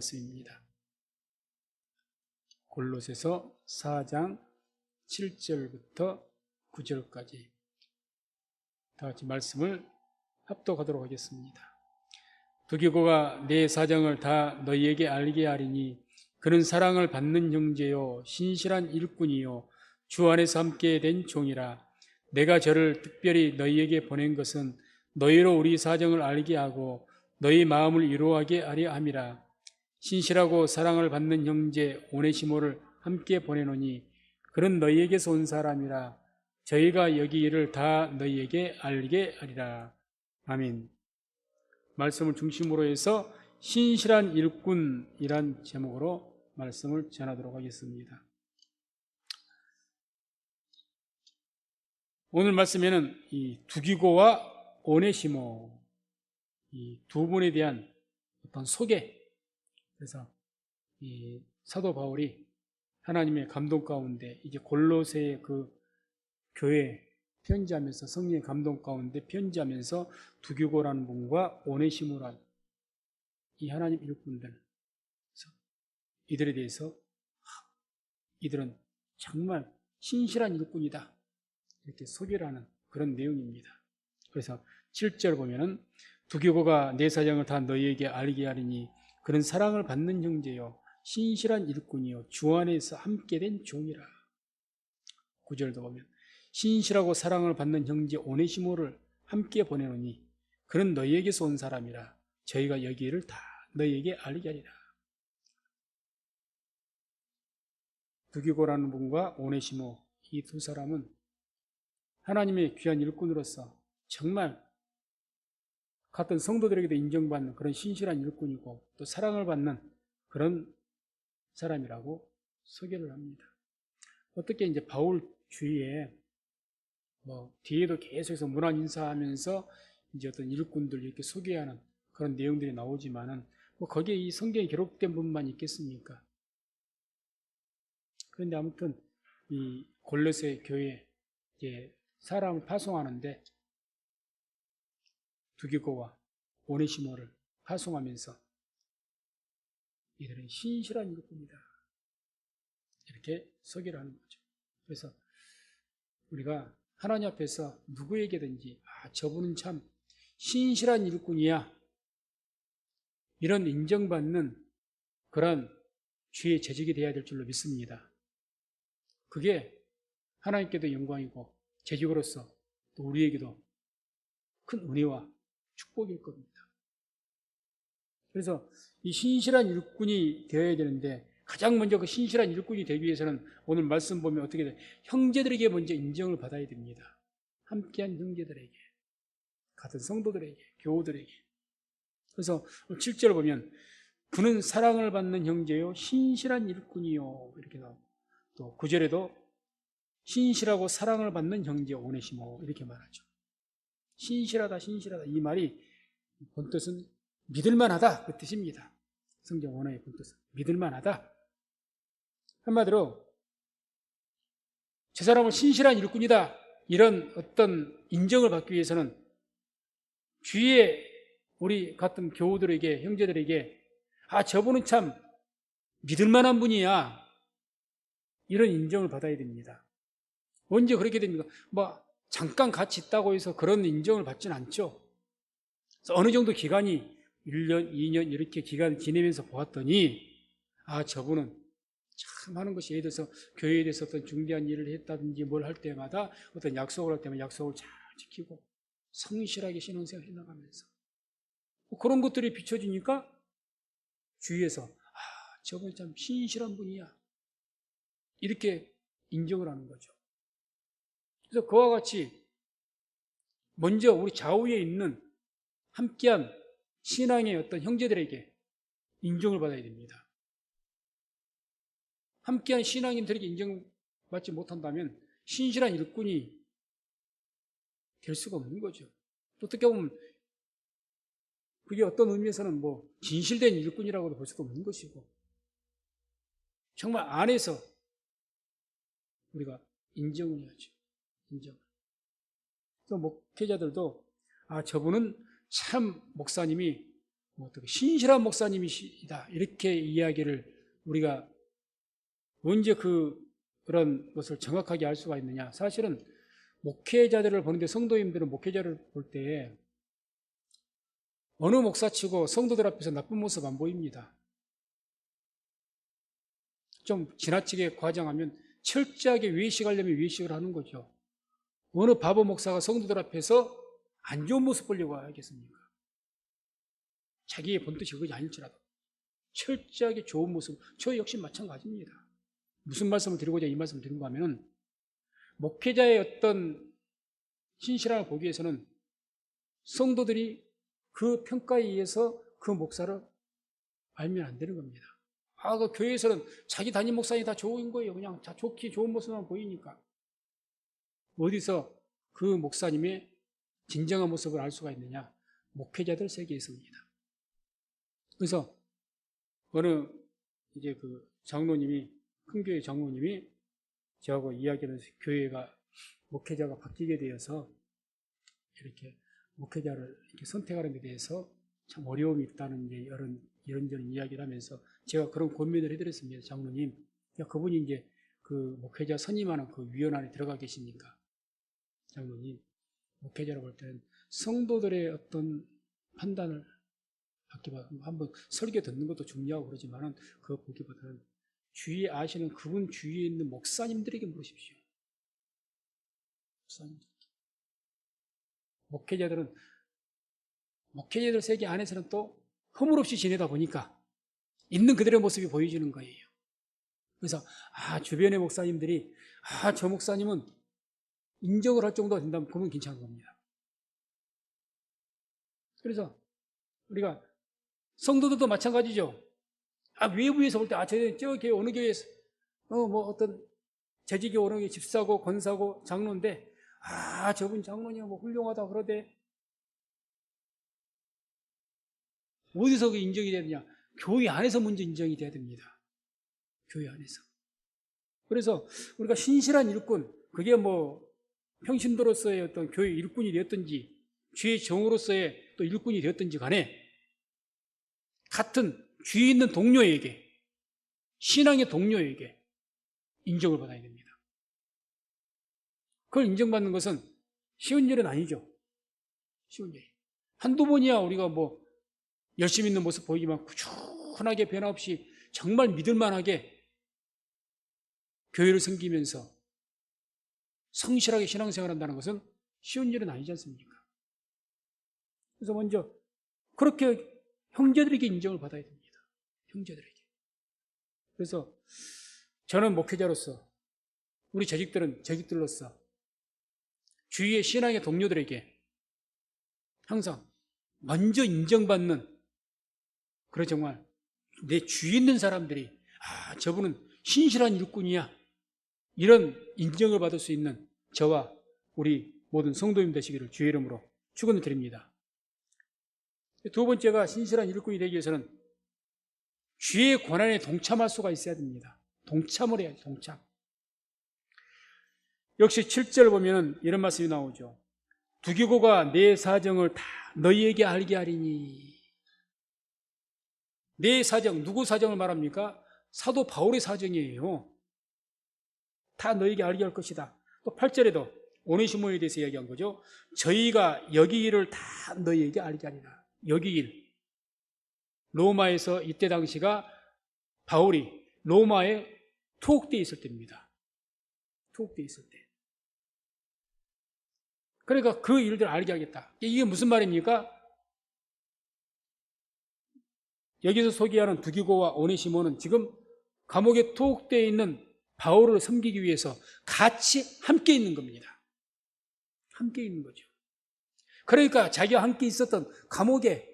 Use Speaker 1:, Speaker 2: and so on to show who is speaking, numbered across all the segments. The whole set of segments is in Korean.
Speaker 1: 말씀입니다. 골로새서 4장 7절부터 9절까지 다 같이 말씀을 합독하도록 하겠습니다. 두기고가 내 사정을 다 너희에게 알게 하리니 그는 사랑을 받는 형제요 신실한 일꾼이요 주 안에서 함께 된 종이라. 내가 저를 특별히 너희에게 보낸 것은 너희로 우리 사정을 알게 하고 너희 마음을 위로하게 하려 함이라. 신실하고 사랑을 받는 형제 오네시모를 함께 보내노니 그는 너희에게서 온 사람이라. 저희가 여기 일을 다 너희에게 알게 하리라. 아멘. 말씀을 중심으로 해서 신실한 일꾼이란 제목으로 말씀을 전하도록 하겠습니다. 오늘 말씀에는 이 두기고와 오네시모 이 두 분에 대한 어떤 소개, 그래서 이 사도 바울이 하나님의 감동 가운데 이제 골로새의 그 교회 편지하면서 성령의 감동 가운데 편지하면서 두기고라는 분과 오네시모라는 이 하나님 일꾼들, 이들에 대해서 이들은 정말 신실한 일꾼이다 이렇게 소개를 하는 그런 내용입니다. 그래서 7절 보면은 두기고가 내 사정을 다 너희에게 알게 하리니 그는 사랑을 받는 형제요 신실한 일꾼이요 주 안에서 함께 된 종이라. 9절도 보면 신실하고 사랑을 받는 형제 오네시모를 함께 보내노니 그는 너희에게서 온 사람이라. 저희가 여기를 다 너희에게 알게 하리라. 두기고라는 분과 오네시모 이 두 사람은 하나님의 귀한 일꾼으로서 정말 같은 성도들에게도 인정받는 그런 신실한 일꾼이고 또 사랑을 받는 그런 사람이라고 소개를 합니다. 어떻게 이제 바울 주위에 뒤에도 계속해서 문안 인사하면서 이제 어떤 일꾼들 이렇게 소개하는 그런 내용들이 나오지만은 거기에 이 성경에 기록된 분만 있겠습니까? 그런데 아무튼 이 골로새 교회 이제 사람을 파송하는데 두기고와 오네시모를 파송하면서 이들은 신실한 일꾼이다 이렇게 소개를 하는 거죠. 그래서 우리가 하나님 앞에서 누구에게든지 저분은 참 신실한 일꾼이야 이런 인정받는 그런 주의 재직이 되어야 될 줄로 믿습니다. 그게 하나님께도 영광이고 재직으로서 또 우리에게도 큰 은혜와 축복일 겁니다. 그래서 이 신실한 일꾼이 되어야 되는데 가장 먼저 그 신실한 일꾼이 되기 위해서는 오늘 말씀 보면 어떻게 돼요? 형제들에게 먼저 인정을 받아야 됩니다. 함께한 형제들에게, 같은 성도들에게, 교우들에게. 그래서 7절 보면 그는 사랑을 받는 형제요 신실한 일꾼이요 이렇게 나오고 또 9절에도 신실하고 사랑을 받는 형제 오네시모 이렇게 말하죠. 신실하다 이 말이 본뜻은 믿을만하다 그 뜻입니다. 성경 원어의 본뜻은 믿을만하다. 한마디로 저 사람은 신실한 일꾼이다 이런 어떤 인정을 받기 위해서는 주위에 우리 같은 교우들에게 형제들에게 저분은 참 믿을만한 분이야 이런 인정을 받아야 됩니다. 언제 그렇게 됩니까? 잠깐 같이 있다고 해서 그런 인정을 받지는 않죠. 그래서 어느 정도 기간이 1년, 2년 이렇게 기간을 지내면서 보았더니 저분은 참 하는 것이 예를 들어서 교회에 대해서 어떤 중대한 일을 했다든지 뭘 할 때마다 어떤 약속을 할 때마다 약속을 잘 지키고 성실하게 신앙생활 해나가면서 그런 것들이 비춰지니까 주위에서 저분이 참 신실한 분이야 이렇게 인정을 하는 거죠. 그래서 그와 같이 먼저 우리 좌우에 있는 함께한 신앙의 어떤 형제들에게 인정을 받아야 됩니다. 함께한 신앙인들에게 인정받지 못한다면 신실한 일꾼이 될 수가 없는 거죠. 또 어떻게 보면 그게 어떤 의미에서는 진실된 일꾼이라고도 볼 수도 없는 것이고 정말 안에서 우리가 인정을 해야죠. 인정. 또 목회자들도 저분은 참 목사님이 어떻게 신실한 목사님이시다 이렇게 이야기를 우리가 언제 그런 것을 정확하게 알 수가 있느냐? 사실은 목회자들을 보는데 성도님들은 목회자를 볼 때 어느 목사치고 성도들 앞에서 나쁜 모습 안 보입니다. 좀 지나치게 과장하면 철저하게 외식하려면 외식을 하는 거죠. 어느 바보 목사가 성도들 앞에서 안 좋은 모습 보려고 하겠습니까? 자기의 본뜻이 그것이 아닐지라도 철저하게 좋은 모습, 저 역시 마찬가지입니다. 무슨 말씀을 드리고자 이 말씀을 드린 거 하면은 목회자의 어떤 신실함을 보기 위해서는 성도들이 그 평가에 의해서 그 목사를 알면 안 되는 겁니다. 그 교회에서는 자기 담임 목사님이 다 좋은 거예요. 그냥 다 좋은 모습만 보이니까. 어디서 그 목사님의 진정한 모습을 알 수가 있느냐? 목회자들 세계에서입니다. 그래서 어느 이제 그 장로님이, 큰 교회 장로님이 저하고 이야기하면서 교회가 목회자가 바뀌게 되어서 이렇게 목회자를 이렇게 선택하는 데 대해서 참 어려움이 있다는 이제 이런저런 이야기를 하면서 제가 그런 권면을 해드렸습니다. 장로님, 그분이 이제 그 목회자 선임하는 그 위원 안에 들어가 계시니까 장로님, 목회자로 볼 때는 성도들의 어떤 판단을 받기보다 한번 설교 듣는 것도 중요하고 그러지만은 그거 보기보다는 주위에 아시는 그분 주위에 있는 목사님들에게 물으십시오. 목사님들. 목회자들 세계 안에서는 또 허물없이 지내다 보니까 있는 그대로의 모습이 보여지는 거예요. 그래서 주변의 목사님들이 저 목사님은 인정을 할 정도가 된다면 그러면 괜찮은 겁니다. 그래서 우리가 성도들도 마찬가지죠. 외부에서 볼 때 저 교회 어느 교회에서 어떤 재직이 어느 교회 집사고 권사고 장로인데 저분 장로님 훌륭하다 그러대. 어디서 그 인정이 돼야 되냐? 교회 안에서 먼저 인정이 돼야 됩니다. 교회 안에서. 그래서 우리가 신실한 일꾼, 그게 평신도로서의 어떤 교회 일꾼이 되었든지 주의 정으로서의 또 일꾼이 되었든지 간에 같은 주위 있는 동료에게, 신앙의 동료에게 인정을 받아야 됩니다. 그걸 인정받는 것은 쉬운 일은 아니죠. 쉬운 일. 한두 번이야 우리가 열심히 있는 모습 보이지만 꾸준하게 변함없이 정말 믿을만하게 교회를 섬기면서 성실하게 신앙생활 한다는 것은 쉬운 일은 아니지 않습니까? 그래서 먼저 그렇게 형제들에게 인정을 받아야 됩니다. 형제들에게. 그래서 저는 목회자로서, 우리 재직들로서 주위의 신앙의 동료들에게 항상 먼저 인정받는, 그래 정말 내 주위에 있는 사람들이 저분은 신실한 일꾼이야, 이런 인정을 받을 수 있는 저와 우리 모든 성도님 되시기를 주의 이름으로 축원을 드립니다. 두 번째가 신실한 일꾼이 되기 위해서는 주의 고난에 동참할 수가 있어야 됩니다. 동참을 해야죠. 동참. 역시 7절 보면 이런 말씀이 나오죠. 두기고가 내 사정을 다 너희에게 알게 하리니. 내 사정, 누구 사정을 말합니까? 사도 바울의 사정이에요. 다 너희에게 알게 할 것이다. 또 8절에도 오네시모에 대해서 이야기한 거죠. 저희가 여기기를 다 너희에게 알게 하리라. 여기길. 로마에서 이때 당시가 바울이 로마에 투옥되어 있을 때입니다. 투옥되어 있을 때. 그러니까 그 일들을 알게 하겠다. 이게 무슨 말입니까? 여기서 소개하는 두기고와 오네시모는 지금 감옥에 투옥되어 있는 바울을 섬기기 위해서 같이 함께 있는 겁니다. 함께 있는 거죠. 그러니까 자기와 함께 있었던 감옥에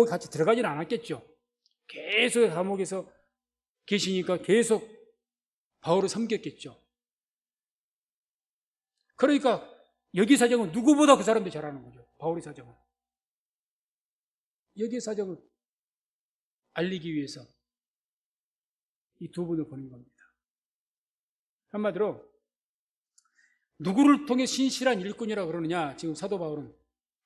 Speaker 1: 같이 들어가지는 않았겠죠. 계속 감옥에서 계시니까 계속 바울을 섬겼겠죠. 그러니까 여기 사정은 누구보다 그 사람들이 잘 아는 거죠. 바울의 사정은. 여기 사정을 알리기 위해서 이 두 분을 보낸 겁니다. 한마디로 누구를 통해 신실한 일꾼이라고 그러느냐? 지금 사도 바울은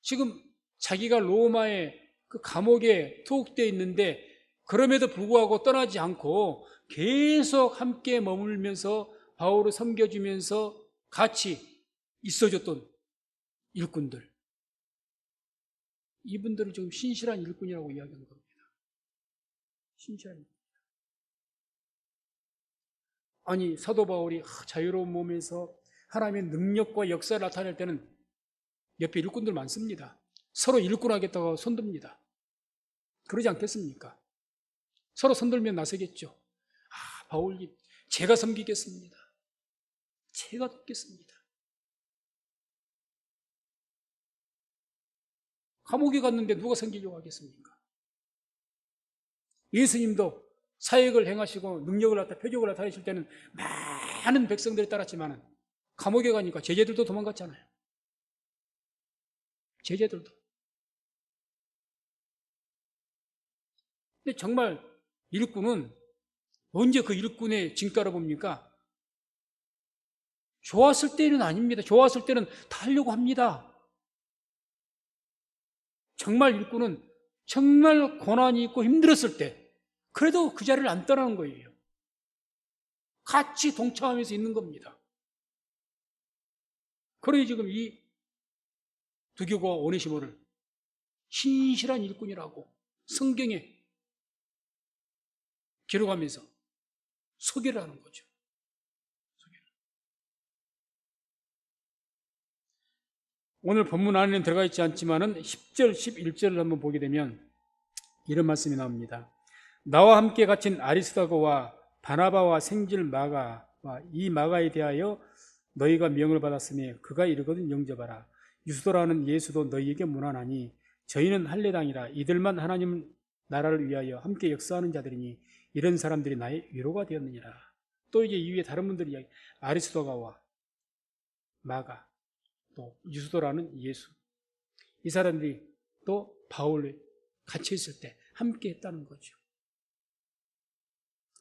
Speaker 1: 지금 자기가 로마의 그 감옥에 투옥되어 있는데 그럼에도 불구하고 떠나지 않고 계속 함께 머물면서 바울을 섬겨주면서 같이 있어줬던 일꾼들, 이분들을 지금 신실한 일꾼이라고 이야기하는 겁니다. 신실한 일꾼. 아니, 사도 바울이 자유로운 몸에서 하나님의 능력과 역사를 나타낼 때는 옆에 일꾼들 많습니다. 서로 일꾼하겠다고 손듭니다. 그러지 않겠습니까? 서로 손들면 나서겠죠. 바울님, 제가 섬기겠습니다. 제가 돕겠습니다. 감옥에 갔는데 누가 섬기려고 하겠습니까? 예수님도 사역을 행하시고 능력을 나타 표적을 나타내실 때는 많은 백성들이 따랐지만 감옥에 가니까 제자들도 도망갔잖아요. 제자들도. 근데 정말 일꾼은 언제 그 일꾼의 징따라 봅니까? 좋았을 때는 아닙니다. 좋았을 때는 다 하려고 합니다. 정말 일꾼은 정말 고난이 있고 힘들었을 때 그래도 그 자리를 안 떠나는 거예요. 같이 동참하면서 있는 겁니다. 그러니 지금 이 두교가 오네시모를 신실한 일꾼이라고 성경에 기록하면서 소개를 하는 거죠. 오늘 본문 안에는 들어가 있지 않지만은 10절, 11절을 한번 보게 되면 이런 말씀이 나옵니다. 나와 함께 갇힌 아리스다고와 바나바와 생질 마가와 이 마가에 대하여 너희가 명을 받았으니 그가 이르거든 영접하라. 유수도라는 예수도 너희에게 문안하니 저희는 할례당이라 이들만 하나님 나라를 위하여 함께 역사하는 자들이니 이런 사람들이 나의 위로가 되었느니라. 또 이제 이후에 다른 분들이 이야기, 아리스도가와 마가 또 유수도라는 예수, 이 사람들이 또 바울을 같이 있을 때 함께 했다는 거죠.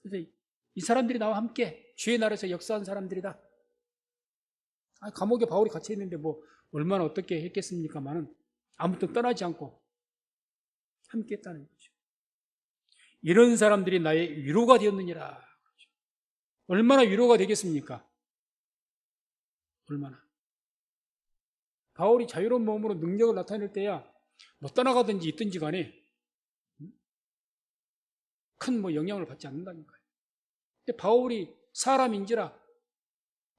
Speaker 1: 그래서 이 사람들이 나와 함께 주의 나라에서 역사한 사람들이다. 감옥에 바울이 같이 있는데 뭐 얼마나 어떻게 했겠습니까만은 아무튼 떠나지 않고 함께 했다는 거죠. 이런 사람들이 나의 위로가 되었느니라. 얼마나 위로가 되겠습니까? 얼마나. 바울이 자유로운 마음으로 능력을 나타낼 때야 뭐 떠나가든지 있든지 간에 큰 뭐 영향을 받지 않는다니까요. 근데 바울이 사람인지라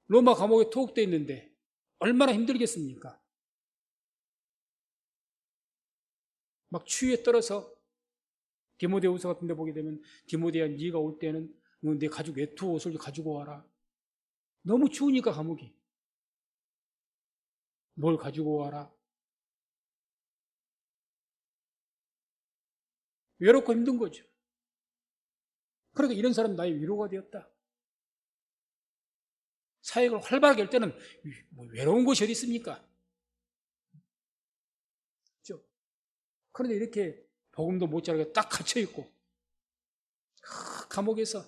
Speaker 1: 로마 감옥에 투옥되어 있는데 얼마나 힘들겠습니까? 막 추위에 떨어서 디모데후서 같은 데 보게 되면 디모데야 네가 올 때는 내 가죽 외투 옷을 가지고 와라. 너무 추우니까 감옥이. 뭘 가지고 와라. 외롭고 힘든 거죠. 그러니까 이런 사람 나의 위로가 되었다. 사역을 활발하게 할 때는 뭐 외로운 곳이 어디 있습니까? 그렇죠? 그런데 이렇게 복음도 못 자라게 딱 갇혀있고 감옥에서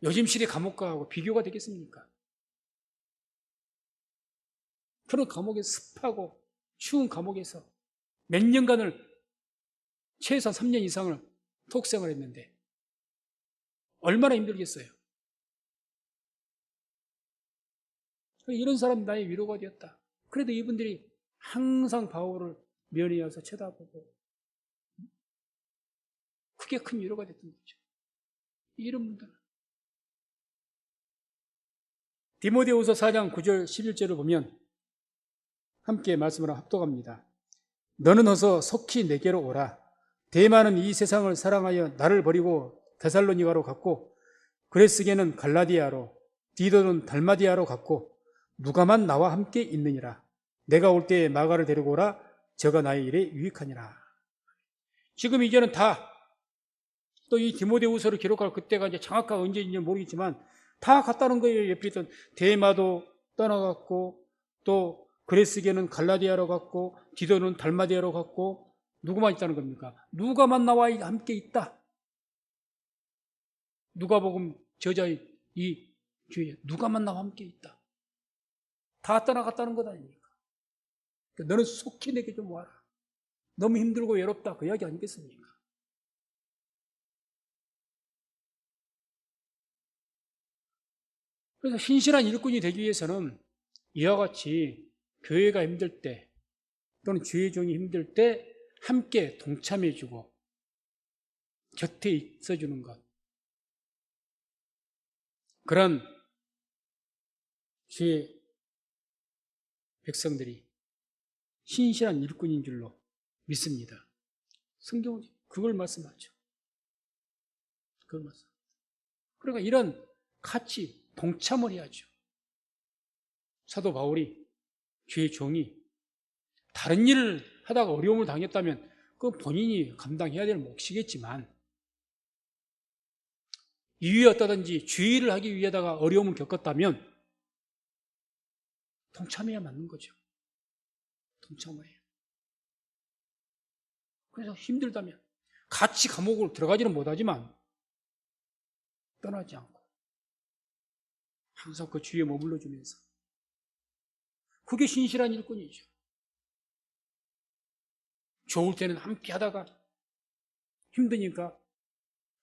Speaker 1: 요즘실의 감옥과하고 비교가 되겠습니까? 그런 감옥에 습하고 추운 감옥에서 몇 년간을 최소한 3년 이상을 톡생을 했는데 얼마나 힘들겠어요. 이런 사람 나의 위로가 되었다. 그래도 이분들이 항상 바울을 면에 와서 쳐다보고 그게 큰 위로가 됐던 거죠. 이런 분들은 디모데후서 4장 9절 11절을 보면 함께 말씀을 합독합니다. 너는 어서 속히 내게로 오라. 데마는 이 세상을 사랑하여 나를 버리고 데살로니가로 갔고 그레스게는 갈라디아로 디도는 달마디아로 갔고 누가만 나와 함께 있느니라. 내가 올 때에 마가를 데리고 오라. 저가 나의 일에 유익하니라. 지금 이제는 다 또 이 디모데후서를 기록할 그때가 이제 정확하게 언제인지 모르겠지만 다 갔다는 거예요. 옆에 있던 데마도 떠나갔고 또 그레스게는 갈라디아로 갔고 디도는 달마디아로 갔고 누구만 있다는 겁니까? 누가만 나와 함께 있다. 누가복음 저자의 이 교회 누가만 나와 함께 있다. 다 떠나갔다는 것 아닙니까? 너는 속히 내게 좀 와라. 너무 힘들고 외롭다. 그 이야기 아니겠습니까? 그래서 신실한 일꾼이 되기 위해서는 이와 같이 교회가 힘들 때 또는 주의 종이 힘들 때 함께 동참해주고 곁에 있어주는 것. 그런 주의 백성들이 신실한 일꾼인 줄로 믿습니다. 성경은 그걸 말씀하죠. 그걸 말씀. 그러니까 이런 같이 동참을 해야죠. 사도 바울이 주의 종이 다른 일을 하다가 어려움을 당했다면 그건 본인이 감당해야 될 몫이겠지만 이유에 어떠든지 주의를 하기 위해다가 어려움을 겪었다면 동참해야 맞는 거죠. 동참을 해요. 그래서 힘들다면 같이 감옥으로 들어가지는 못하지만 떠나지 않고 항상 그 주위에 머물러 주면서 그게 신실한 일꾼이죠. 좋을 때는 함께 하다가 힘드니까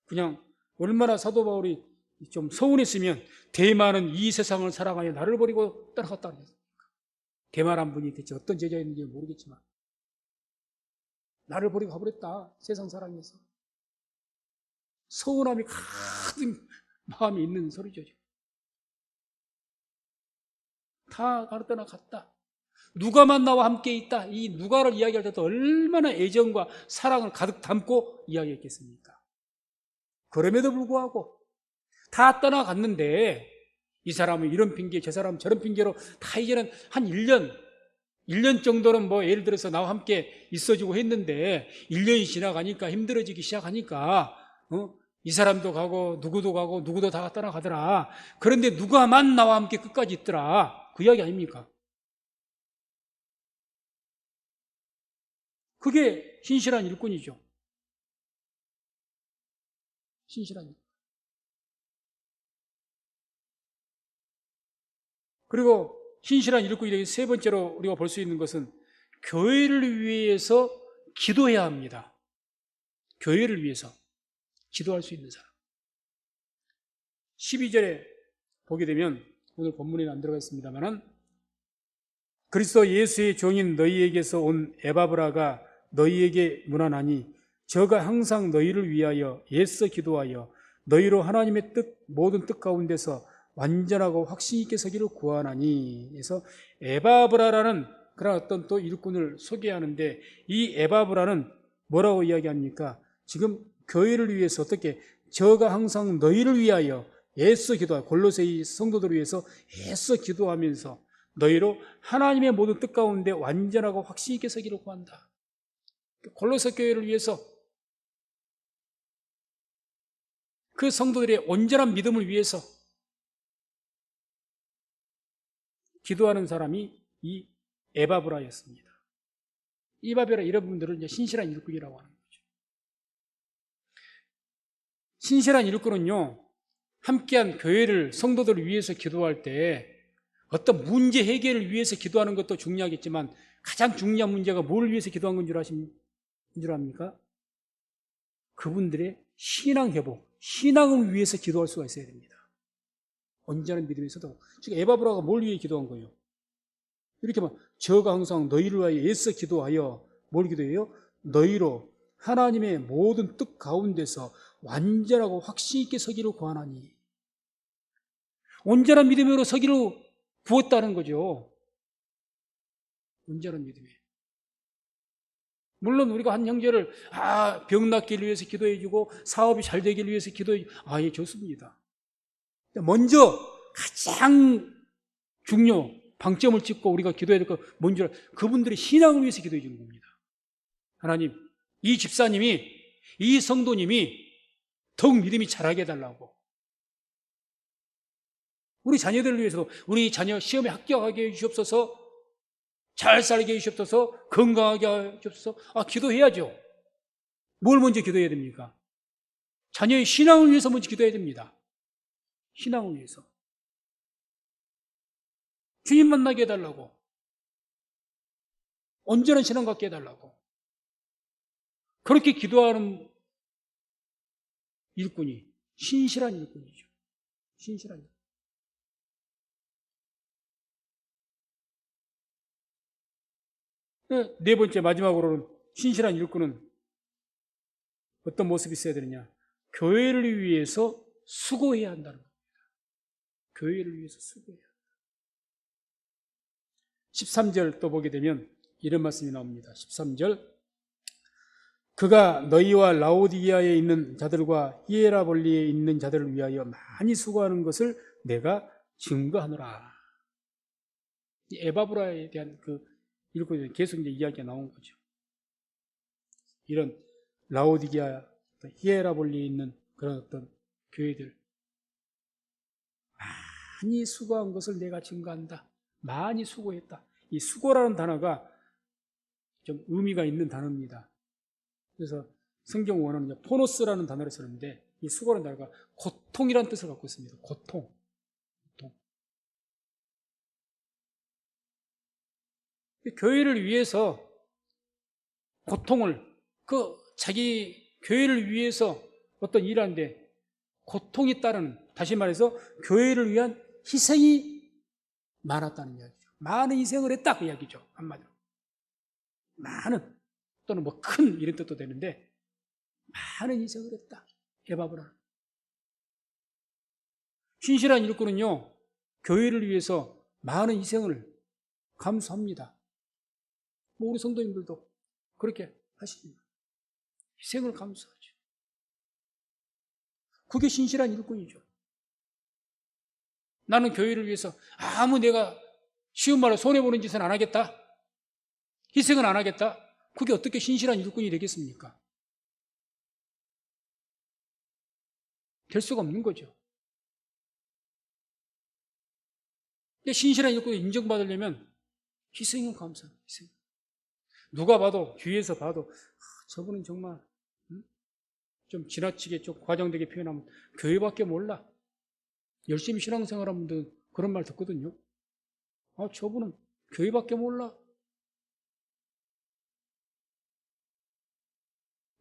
Speaker 1: 그냥 얼마나 사도 바울이 좀 서운했으면 대만은 이 세상을 사랑하여 나를 버리고 따라갔다 그랬습니까? 대만 한 분이 대체 어떤 제자였는지 모르겠지만 나를 버리고 가버렸다. 세상 사랑해서. 서운함이 가득 마음에 있는 소리죠. 다 나를 떠나갔다. 누가만 나와 함께 있다. 이 누가를 이야기할 때도 얼마나 애정과 사랑을 가득 담고 이야기했겠습니까? 그럼에도 불구하고 다 떠나갔는데 이 사람은 이런 핑계, 저 사람은 저런 핑계로 다 이제는 한 1년 정도는 뭐 예를 들어서 나와 함께 있어주고 했는데 1년이 지나가니까 힘들어지기 시작하니까 이 사람도 가고 누구도 다 떠나가더라. 그런데 누가만 나와 함께 끝까지 있더라. 그 이야기 아닙니까? 그게 신실한 일꾼이죠. 신실한 일꾼. 그리고 신실한 일꾼이 세 번째로 우리가 볼 수 있는 것은 교회를 위해서 기도해야 합니다. 교회를 위해서 기도할 수 있는 사람. 12절에 보게 되면 오늘 본문에는 안 들어가 있습니다만 그리스도 예수의 종인 너희에게서 온 에바브라가 너희에게 문안하니 저가 항상 너희를 위하여 애써 기도하여 너희로 하나님의 모든 뜻 가운데서 완전하고 확신 있게 서기를 구하나니. 그래서 에바브라라는 그런 어떤 또 일꾼을 소개하는데 이 에바브라는 뭐라고 이야기합니까? 지금 교회를 위해서 어떻게 저가 항상 너희를 위하여 애써 기도하여 골로새 성도들을 위해서 애써 기도하면서 너희로 하나님의 모든 뜻 가운데 완전하고 확신 있게 서기를 구한다. 골로새 교회를 위해서 그 성도들의 온전한 믿음을 위해서 기도하는 사람이 이 에바브라였습니다. 에바브라 이런 분들을 이제 신실한 일꾼이라고 하는 거죠. 신실한 일꾼은요, 함께한 교회를 성도들을 위해서 기도할 때 어떤 문제 해결을 위해서 기도하는 것도 중요하겠지만 가장 중요한 문제가 뭘 위해서 기도한 건 줄 압니까? 그분들의 신앙 회복, 신앙을 위해서 기도할 수가 있어야 됩니다. 온전한 믿음에서도. 지금 에바브라가 뭘 위해 기도한 거예요? 이렇게 막 저가 항상 너희를 위하여 애써 기도하여 뭘 기도해요? 너희로 하나님의 모든 뜻 가운데서 완전하고 확신 있게 서기를 구하나니. 온전한 믿음으로 서기를 구했다는 거죠. 온전한 믿음에. 물론 우리가 한 형제를 병 낫기를 위해서 기도해주고 사업이 잘 되기를 위해서 기도해주고 예, 좋습니다. 먼저 가장 방점을 찍고 우리가 기도해야 될 거 뭔지 그분들의 신앙을 위해서 기도해 주는 겁니다. 하나님, 이 집사님이, 이 성도님이 더욱 믿음이 자라게 해달라고. 우리 자녀들을 위해서도 우리 자녀 시험에 합격하게 해주시옵소서, 잘 살게 해주시옵소서, 건강하게 해주시옵소서. 기도해야죠. 뭘 먼저 기도해야 됩니까? 자녀의 신앙을 위해서 먼저 기도해야 됩니다. 신앙을 위해서. 주님 만나게 해달라고. 온전한 신앙 갖게 해달라고. 그렇게 기도하는 일꾼이 신실한 일꾼이죠. 신실한 일꾼. 네 번째 마지막으로는 신실한 일꾼은 어떤 모습이 있어야 되느냐? 교회를 위해서 수고해야 한다는 겁니다. 교회를 위해서 수고해야 한다. 13절 또 보게 되면 이런 말씀이 나옵니다. 13절, 그가 너희와 라오디게아에 있는 자들과 히에라볼리에 있는 자들을 위하여 많이 수고하는 것을 내가 증거하노라. 에바브라에 대한 그 일꾼이 계속 이제 이야기가 나온 거죠. 이런 라오디게아, 히에라볼리에 있는 그런 어떤 교회들, 많이 수고한 것을 내가 증거한다. 많이 수고했다. 이 수고라는 단어가 좀 의미가 있는 단어입니다. 그래서 성경 원어는 포노스라는 단어를 쓰는데, 이 수고라는 단어가 고통이라는 뜻을 갖고 있습니다. 고통. 교회를 위해서 고통을, 자기 교회를 위해서 어떤 일을 하는데 고통이 따르는, 다시 말해서 교회를 위한 희생이 많았다는 이야기죠. 많은 희생을 했다, 그 이야기죠. 한마디로. 많은, 또는 뭐 큰 이런 뜻도 되는데, 많은 희생을 했다. 에바브라. 신실한 일꾼은요, 교회를 위해서 많은 희생을 감수합니다. 뭐 우리 성도님들도 그렇게 하십니다. 희생을 감수하죠. 그게 신실한 일꾼이죠. 나는 교회를 위해서 아무 내가 쉬운 말로 손해보는 짓은 안 하겠다. 희생은 안 하겠다. 그게 어떻게 신실한 일꾼이 되겠습니까? 될 수가 없는 거죠. 근데 신실한 일꾼이 인정받으려면 희생은 감사합니다. 희생. 누가 봐도, 뒤에서 봐도 저분은 정말 좀 지나치게 좀 과장되게 표현하면 교회밖에 몰라. 열심히 신앙생활하는 분들 그런 말 듣거든요. 저분은 교회밖에 몰라.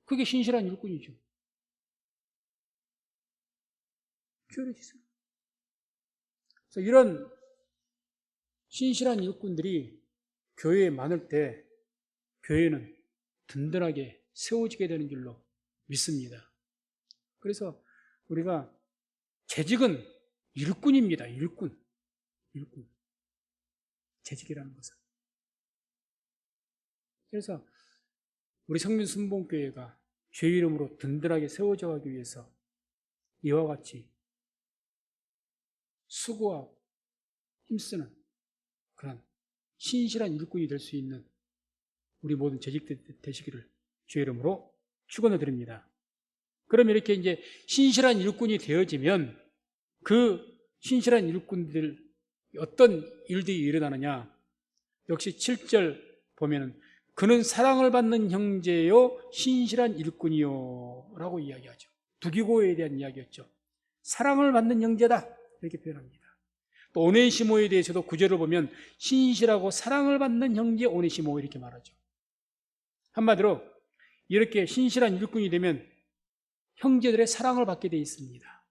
Speaker 1: 그게 신실한 일꾼이죠. 교회를 희생. 그래서 이런 신실한 일꾼들이 교회에 많을 때 교회는 든든하게 세워지게 되는 줄로 믿습니다. 그래서 우리가 재직은 일꾼입니다. 일꾼. 재직이라는 것은. 그래서 우리 성민순복교회가 주의 이름으로 든든하게 세워져 가기 위해서 이와 같이 수고하고 힘쓰는 그런 신실한 일꾼이 될 수 있는 우리 모든 재직 되시기를 주의 이름으로 축원을 드립니다. 그러면 이렇게 이제 신실한 일꾼이 되어지면 그 신실한 일꾼들 어떤 일들이 일어나느냐? 역시 7절 보면은 그는 사랑을 받는 형제요 신실한 일꾼이요 라고 이야기하죠. 두기고에 대한 이야기였죠. 사랑을 받는 형제다 이렇게 표현합니다. 또 오네시모에 대해서도 구절을 보면 신실하고 사랑을 받는 형제 오네시모 이렇게 말하죠. 한마디로 이렇게 신실한 일꾼이 되면 형제들의 사랑을 받게 되어 있습니다.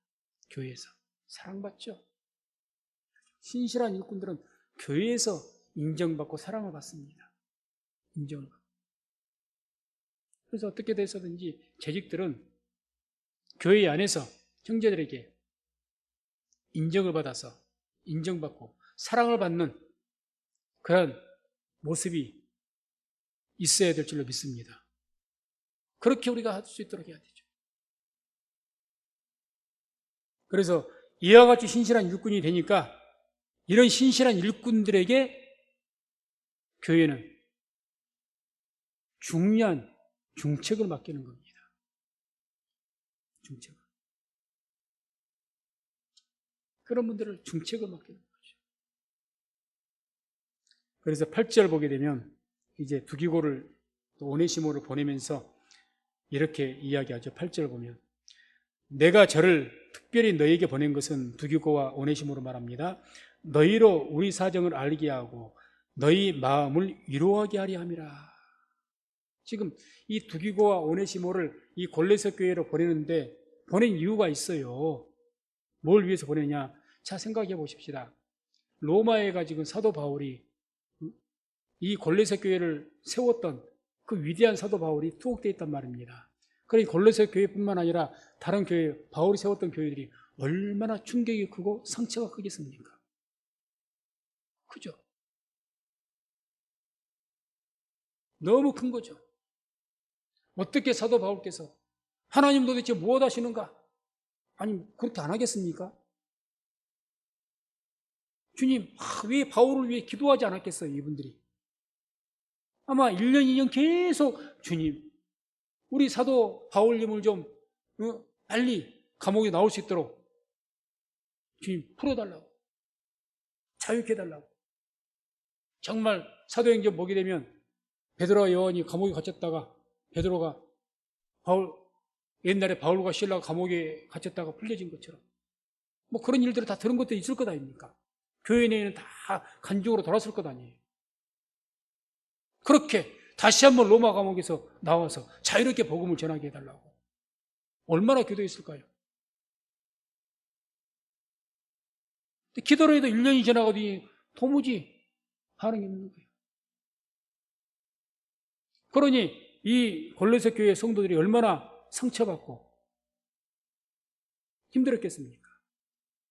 Speaker 1: 교회에서 사랑받죠. 신실한 일꾼들은 교회에서 인정받고 사랑을 받습니다. 인정을 받고. 그래서 어떻게 돼서든지 재직들은 교회 안에서 형제들에게 인정을 받아서 인정받고 사랑을 받는 그런 모습이 있어야 될 줄로 믿습니다. 그렇게 우리가 할 수 있도록 해야 되죠. 그래서 이와 같이 신실한 일꾼이 되니까 이런 신실한 일꾼들에게 교회는 중요한 중책을 맡기는 겁니다. 중책을. 그런 분들을 중책을 맡기는 거죠. 그래서 8절 보게 되면 이제 두기고를 또 오네시모를 보내면서 이렇게 이야기하죠. 8절 보면 내가 저를 특별히 너희에게 보낸 것은 두기고와 오네시모로 말합니다. 너희로 우리 사정을 알게 하고 너희 마음을 위로하게 하려 함이라. 지금 이 두기고와 오네시모를 이 골로새 교회로 보내는데 보낸 이유가 있어요. 뭘 위해서 보내냐? 자, 생각해 보십시다. 로마에 가지고 사도 바울이 이 골로새 교회를 세웠던 그 위대한 사도 바울이 투옥되어 있단 말입니다. 그러니 골로새 교회뿐만 아니라 다른 교회, 바울이 세웠던 교회들이 얼마나 충격이 크고 상처가 크겠습니까? 그죠? 너무 큰 거죠. 어떻게 사도 바울께서 하나님 도대체 무엇 하시는가? 아니, 그렇게 안 하겠습니까? 주님, 왜 바울을 위해 기도하지 않았겠어요, 이분들이? 아마 1년, 2년 계속 주님, 우리 사도 바울님을 좀 빨리 감옥에 나올 수 있도록 주님 풀어달라고, 자유케 해달라고. 정말 사도행전 보게 되면 베드로와 요한이 감옥에 갇혔다가 베드로가 옛날에 바울과 실라가 감옥에 갇혔다가 풀려진 것처럼 뭐 그런 일들을 다 들은 것도 있을 것 아닙니까? 교회 내에는 다 간증으로 돌았을 것 아니에요. 그렇게 다시 한번 로마 감옥에서 나와서 자유롭게 복음을 전하게 해달라고 얼마나 기도했을까요? 기도로 해도 1년이 지나가도 도무지 반응이 없는 거예요. 그러니 이 골로새 교회 성도들이 얼마나 상처받고 힘들었겠습니까?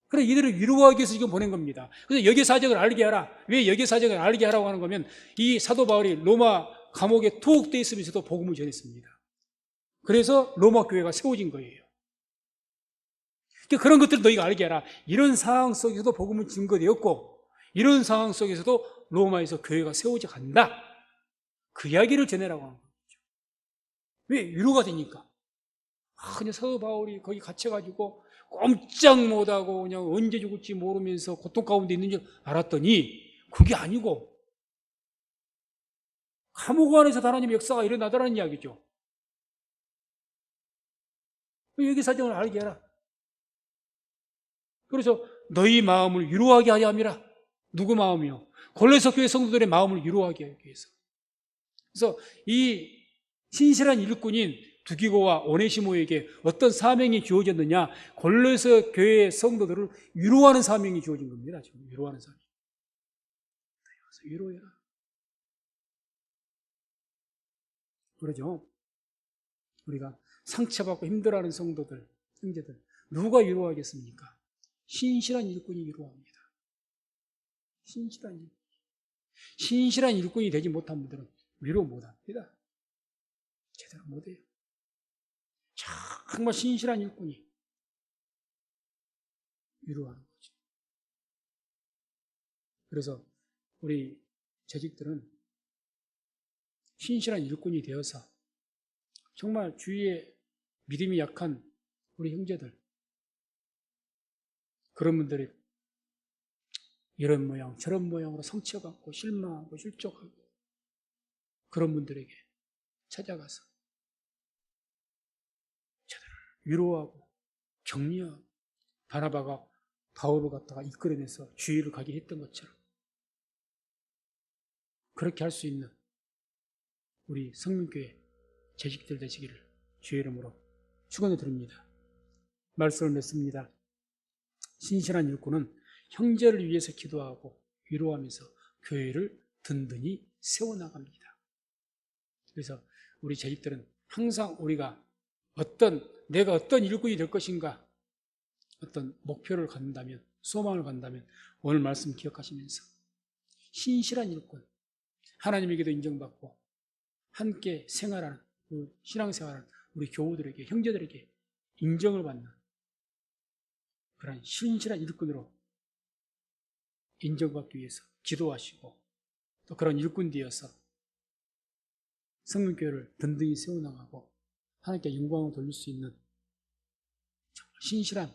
Speaker 1: 그래 이들을 위로하기 위해서 지금 보낸 겁니다. 그래서 역외사정을 알게 하라. 왜 역외사정을 알게 하라고 하는 거면 이 사도 바울이 로마 감옥에 투옥되어 있으면서도 복음을 전했습니다. 그래서 로마 교회가 세워진 거예요. 그런 것들을 너희가 알게 하라. 이런 상황 속에서도 복음은 증거되었고 이런 상황 속에서도 로마에서 교회가 세워져 간다. 그 이야기를 전해라고 하는 거죠. 왜? 위로가 되니까. 그냥 사도 바울이 거기 갇혀가지고 꼼짝 못하고 그냥 언제 죽을지 모르면서 고통 가운데 있는 줄 알았더니 그게 아니고 감옥 안에서 하나님의 역사가 일어나더라는 이야기죠. 여기 사정을 알게 해라. 그래서 너희 마음을 위로하게 하려 함이라. 누구 마음이요? 골로새 교회 성도들의 마음을 위로하게 하기 위해서. 그래서 이 신실한 일꾼인 두기고와 오네시모에게 어떤 사명이 주어졌느냐? 골로새 교회 성도들을 위로하는 사명이 주어진 겁니다. 지금 위로하는 사명. 그래서 위로해라. 그러죠. 우리가 상처받고 힘들어하는 성도들, 형제들 누가 위로하겠습니까? 신실한 일꾼이 위로합니다. 신실한 일꾼이 되지 못한 분들은 위로 못합니다. 제대로 못해요. 정말 신실한 일꾼이 위로하는 거죠. 그래서 우리 재직들은 신실한 일꾼이 되어서 정말 주위에 믿음이 약한 우리 형제들, 그런 분들이 이런 모양 저런 모양으로 상처받고 실망하고 실족하고 그런 분들에게 찾아가서 저들을 위로하고 격려하고 바나바가 바울을 갖다가 이끌어내서 주의를 가게 했던 것처럼 그렇게 할 수 있는 우리 성민교회 재직들 되시기를 주의 이름으로 축원해 드립니다. 말씀을 맺습니다. 신실한 일꾼은 형제를 위해서 기도하고 위로하면서 교회를 든든히 세워나갑니다. 그래서 우리 재직들은 항상 우리가 내가 어떤 일꾼이 될 것인가 어떤 목표를 갖는다면 소망을 갖는다면 오늘 말씀 기억하시면서 신실한 일꾼 하나님에게도 인정받고 함께 생활하는 신앙생활하는 우리 교우들에게 형제들에게 인정을 받는 그런 신실한 일꾼으로 인정받기 위해서 기도하시고 또 그런 일꾼 되어서 성민교회를 든든히 세워나가고 하나님께 영광을 돌릴 수 있는 신실한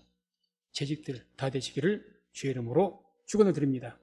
Speaker 1: 재직들 다 되시기를 주의 이름으로 축원을 드립니다.